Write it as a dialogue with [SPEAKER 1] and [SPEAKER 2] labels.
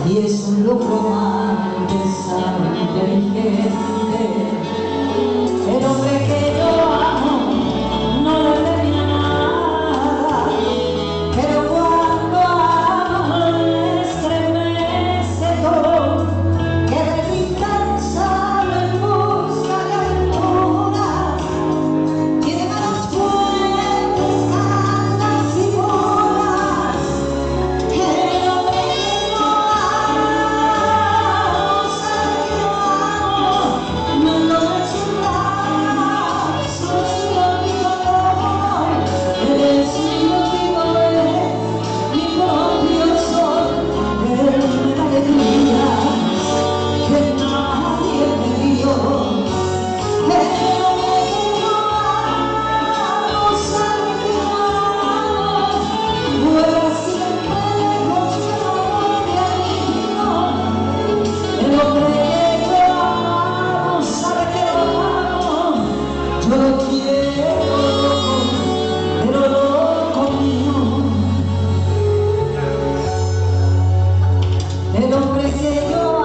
[SPEAKER 1] y es un lucro malversado, inteligente. El hombre que yo amo no le termina nada, pero cuando amo le estremece todo, que repita el sable en busca de aventuras, tiene manos fuertes, ganas y bolas. El hombre que yo amo sabe que lo amo, no lo yo lo quiero, pero loco mío. El hombre que yo